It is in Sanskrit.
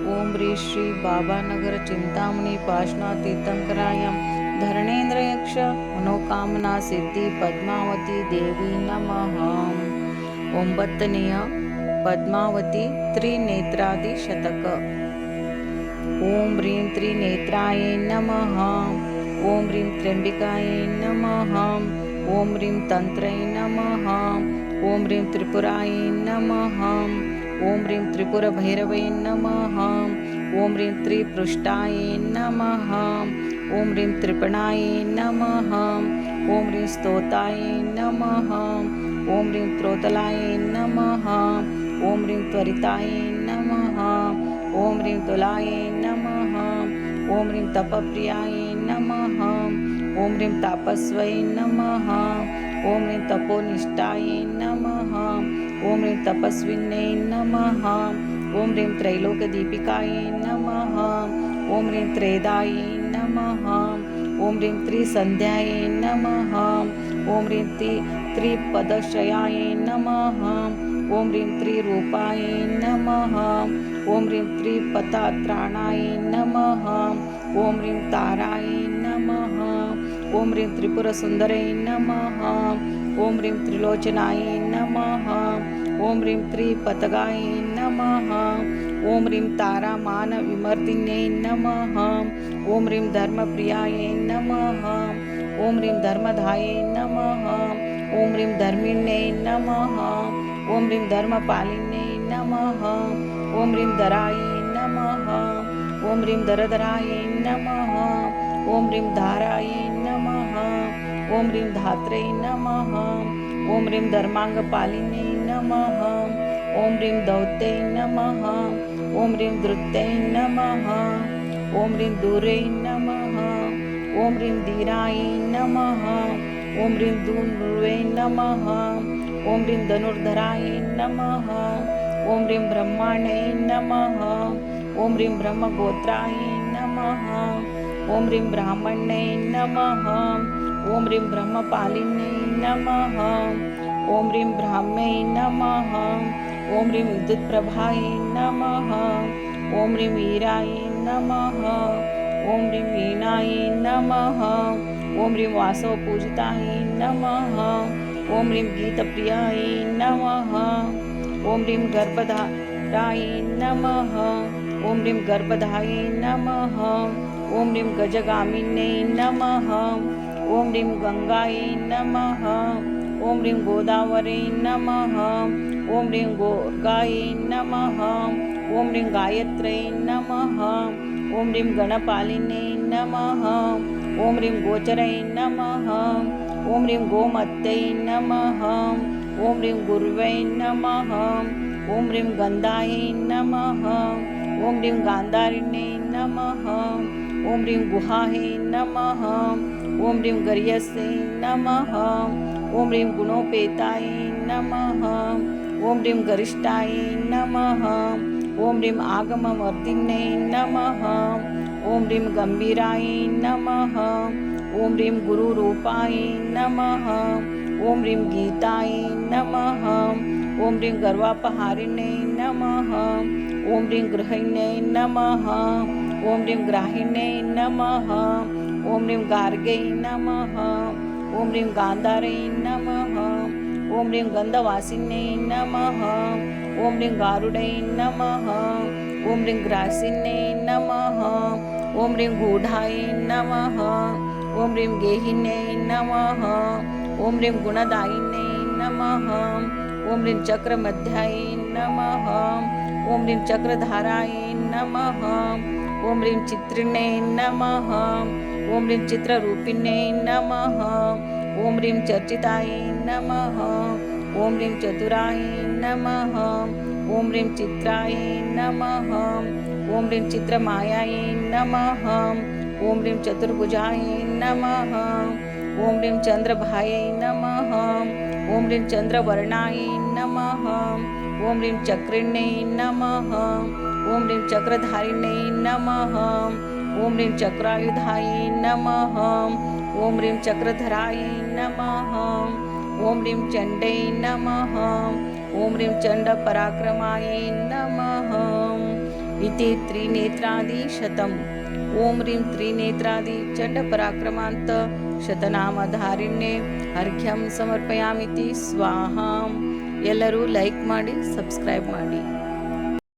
ओम ह्री श्री बाबानगर चिंतामणी पाशना तीर्थंकरायं धरणेन्द्र यक्ष मनोकामना सिद्धि पद्मावती देवी नमः। ओंबत्तनेय पद्मावती त्रिनेत्रादि शतक। ओम ह्रीं त्रिनेत्राय नमः। ओम ह्रीं त्र्यंबिकाय नमः। ओम ह्रीं तंत्रै नमः। ओम ह्रीं त्रिपुराय नमः। ओम ह्रीं त्रिपुरभैरवै नमः। ओम ह्रीं त्रिपृष्ठाय नमः। ओम ह्रीं त्रिपणाय नमः। ओम ह्रीं स्तोताय नमः। ओम ह्रीं त्रोतलाय नमः। ओम ह्रीं त्वरिताय नमः। ओम ह्रीं तुलाय नमः। ओम ह्रीं तपप्रियाय नमः। ओम ह्रीं तापस्वै नमः। ओम ह्रीं तपोनिष्ठाय नमः। ओम ह्रीं तपस्विन्यै नमः। ओम ह्रीं त्रैलोक्यदीपिकाय नमः। ओम ह्रीं त्रेधाय नमः। ओम ह्रीं त्रिसन्ध्याय नमः। ओम ह्रीं त्रिपदश्रयाय नमः। ओम ह्रीं त्रिरूपाय नमः। ओम ह्रीं त्रिपथत्राणाय नमः। ओम ह्रीं ताराय नमः। ओम ह्रीं त्रिपुरसुन्दरै नमः। ओम ह्रीं त्रिलोचनाय नमः। ओम ह्रीं त्रिपतगाय नमः। ओम ह्रीं तारामानविमर्दिन्यै नमः। ओम ह्रीं धर्मप्रियाय नमः। ओम ह्रीं धर्मधायै नमः। ओम ह्रीं धर्मिण्यै नमः। ओम ह्रीं धर्मपालिन्यै नमः। ओम ह्रीं धराय नमः। ओम ह्रीं धरधराय नमः। ओम ह्रीं धाराय नमः। ओम ह्रीं धात्रे नमः। ओम ह्रीं धर्मांगपालिन्यै नमः। ओम ह्रीं दौत्यै नमः। ओम ह्रीं धृत्यै नमः। ओम ह्रीं दूरै नमः। ओम ह्रीं धीराय नमः। ओम ह्रीं धूर्वे नमः। ओम ह्रीं धनुर्धराय नमः। ओम ह्रीं ब्रह्माण्यै नमः। ओम ह्रीं ब्रह्मगोत्राय नमः। ओम ह्रीं ब्राह्मण्यै नमः। ओम ह्रीं ब्रह्मपालिन्यै नमः। ओम ह्रीं ब्राह्म्यै नमः। ओम ह्रीं विद्युत्प्रभाय नमः। ओम ह्रीं वीराय नमः। ओम ह्रीं वीणाय नमः। ओम ह्रीं वासवपूजिताय नमः। ओम ह्रीं गीतप्रियाय नमः। ओम ह्रीं गर्भधाराय नमः। ओम ह्रीं गर्भधाय नमः। ओम ह्रीं गजगामिन्यै नमः। ओम ह्रीं गंगाय नमः। ओम ह्रीं गोदावरी नमः। ओम ह्रीं गोर्गाय नमः। ओम ह्रीं गायत्र्यै नमः। ओम ह्रीं गणपालिन्यै नमः। ओम ह्रीं गोचरै नमः। ओम ह्रीं गोमत्यै नमः। ओम ह्रीं गुर्वै नमः। ओम ह्रीं गन्धाय नमः। ओम ह्रीं गान्धारिण्यै नमः। ओम ह्रीं गुहायै नमः। ओम ह्रीं गर्यस्यै नमः। ओम ह्रीं गुणोपेताय नमः। ओम ह्रीं गरिष्ठाय नमः। ओम ह्रीं आगमवर्धिन्यै नमः। ओम ह्रीं गंभीराय नमः। ओम ह्रीं गुरुरूपाय नमः। ओम ह्रीं गीताय नमः। ओम ह्रीं गर्वापहारिण्यै नमः। ओम ह्रीं गृहिण्यै नमः। ओम ह्रीं ग्राहिण्यै नमः। ओम ह्रीं गार्ग्यै नमः। ओम ह्रीं गान्धारै नमः। ओम ह्रीं गन्धवासिन्यै नमः। ओम ह्रीं गारुडै नमः। ओम ह्रीं ग्रासिन्यै नमः। ओम ह्रीं गूढाय नमः। ओम ह्रीं गेहिन्यै नमः। ओम ह्रीं गुणदायिन्यै नमः। ओम ह्रीं चक्रमध्याय नमः। ओम ह्रीं चक्रधाराय नमः। ओम ह्रीं चित्रिण्यै नमः। ओम ह्रीं चित्ररूपिण्यै नमः। ओम ह्रीं चर्चिताय नमः। ओम ह्रीं चतुराय नमः। ओम ह्रीं चित्राय नमः। ओम ह्रीं चित्रमायाय नमः। ओम ह्रीं चतुर्भुजाय नमः। ओम ह्रीं चंद्रभाय नमः। ओम ह्रीं चंद्रवर्णाय नमः। ओम ह्रीं चक्रिण्यै नमः। ओम ह्रीं चक्रधारिण्यै नमः। ओम ह्रीं चक्रायुधाय नमः। ओम ह्रीं चक्रधराय नमः। ओम ह्रीं चण्डै नमः। ओम ह्रीं चण्डपराक्रमाय नमः। इति त्रिनेत्रादिशतम् ओम ह्रीं त्रिनेत्रादि चंडपराक्रमांत ಶತನಾಮಧಾರಿಣ್ಯೆ ಅರ್ಘ್ಯಂ ಸಮರ್ಪಯಾಮಿತಿ ಸ್ವಾಹಾಂ. ಎಲ್ಲರೂ ಲೈಕ್ ಮಾಡಿ, ಸಬ್ಸ್ಕ್ರೈಬ್ ಮಾಡಿ.